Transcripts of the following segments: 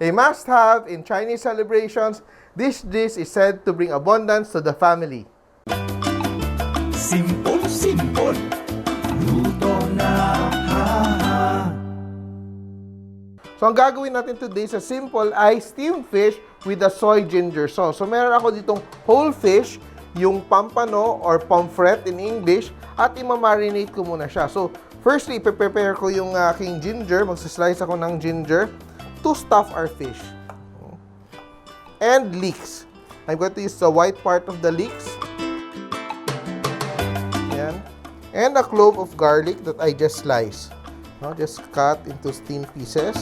A must-have in Chinese celebrations, this dish is said to bring abundance to the family. Simpol, luto na, ha. So, ang gagawin natin today sa Simpol ay steamed fish with a soy ginger sauce. So, meron ako ditong whole fish, yung pompano or pomfret in English, at imamarinate ko muna siya. So, firstly, prepare ko yung aking ginger. Magsaslice ako ng ginger to stuff our fish. And leeks. I'm going to use the white part of the leeks. Ayan. And a clove of garlic that I just sliced. Just cut into thin pieces.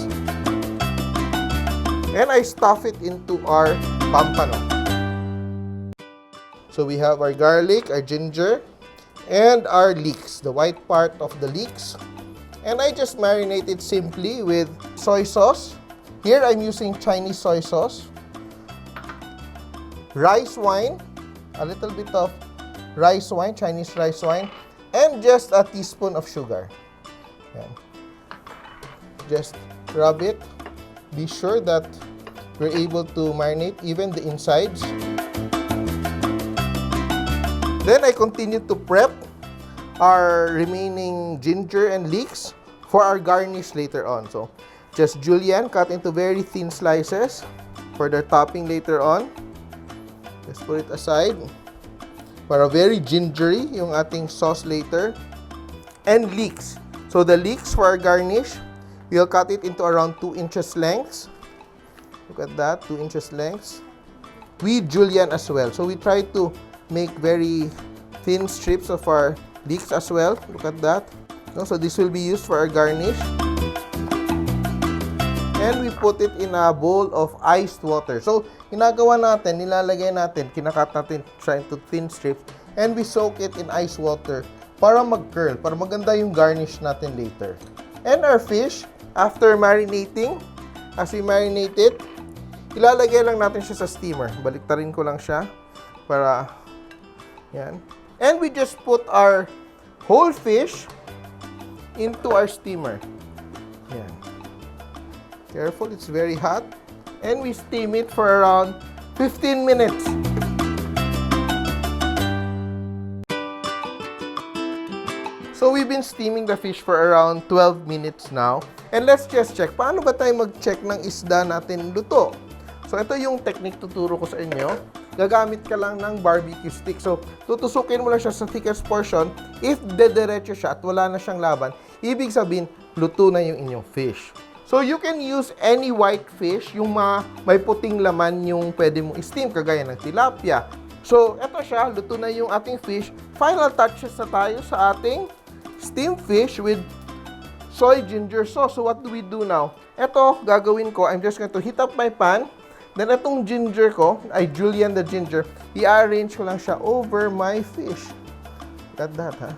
And I stuff it into our pompano. So we have our garlic, our ginger, and our leeks, the white part of the leeks. And I just marinate it simply with soy sauce. Here I'm using Chinese soy sauce. Rice wine, a little bit of rice wine, Chinese rice wine, and just a teaspoon of sugar. Yan. Just rub it. Be sure that we're able to marinate even the insides. Then I continue to prep our remaining ginger and leeks for our garnish later on. So, just julienne cut into very thin slices for the topping later on. Just put it aside para very gingery yung ating sauce later. And leeks. So, the leeks for our garnish, we'll cut it into around 2 inches lengths. Look at that, 2 inches lengths. With julienne as well. So, we try to make very thin strips of our leeks as well. Look at that. So, this will be used for our garnish. And we put it in a bowl of iced water. So, ginagawa natin, nilalagay natin, kinakat natin siya into thin strips, and we soak it in ice water para mag-curl, para maganda yung garnish natin later. And our fish, after marinating, as we marinate it, ilalagay lang natin siya sa steamer. Baliktarin ko lang siya para, yan. And we just put our whole fish into our steamer. Yan. Careful, it's very hot. And we steam it for around 15 minutes. So we've been steaming the fish for around 12 minutes now. And let's just check. Paano ba tayo mag-check ng isda natin luto? So ito yung technique tuturo ko sa inyo. Gagamit ka lang ng barbecue stick. So tutusukin mo lang siya sa thickest portion. If dediretso siya at wala na siyang laban, ibig sabihin, luto na yung inyong fish. So you can use any white fish, yung may puting laman yung pwede mong steam, kagaya ng tilapia. So ito siya, luto na yung ating fish. Final touches na tayo sa ating steamed fish with soy ginger sauce. So what do we do now? Ito, gagawin ko, I'm just going to heat up my pan. Then itong ginger ko, I julienne the ginger, i-arrange ko lang siya over my fish. Look at that, ha?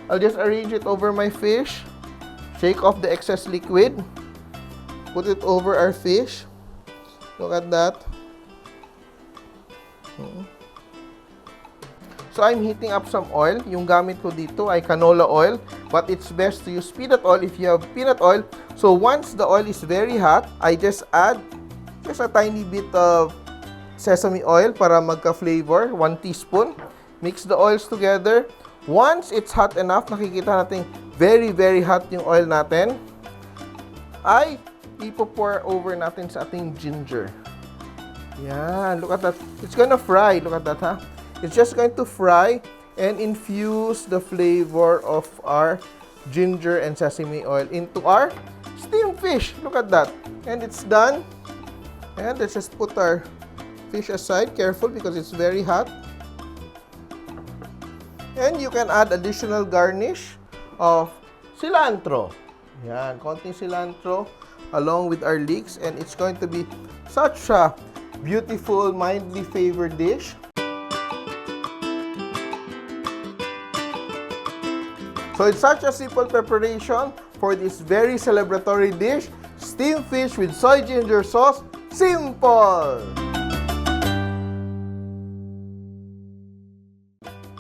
I'll just arrange it over my fish. Shake off the excess liquid. Put it over our fish. Look at that. So I'm heating up some oil. Yung gamit ko dito ay canola oil, but it's best to use peanut oil if you have peanut oil. So once the oil is very hot, I just add just a tiny bit of sesame oil para magka-flavor, 1 teaspoon. Mix the oils together. Once it's hot enough, nakikita natin very, very hot yung oil natin, ay ipo-pour over natin sa ating ginger. Yan, look at that. It's gonna fry. Look at that, ha? It's just going to fry and infuse the flavor of our ginger and sesame oil into our steamed fish. Look at that. And it's done. And let's just put our fish aside. Careful because it's very hot. And you can add additional garnish of cilantro. Yan, konting cilantro along with our leeks. And it's going to be such a beautiful, mildly flavored dish. So it's such a simple preparation for this very celebratory dish, steamed fish with soy ginger sauce, Simpol!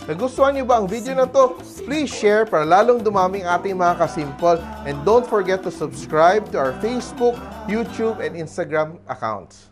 Nagustuhan niyo ba ang video na to? Please share para lalong dumaming ating mga kasimpol. And don't forget to subscribe to our Facebook, YouTube, and Instagram accounts.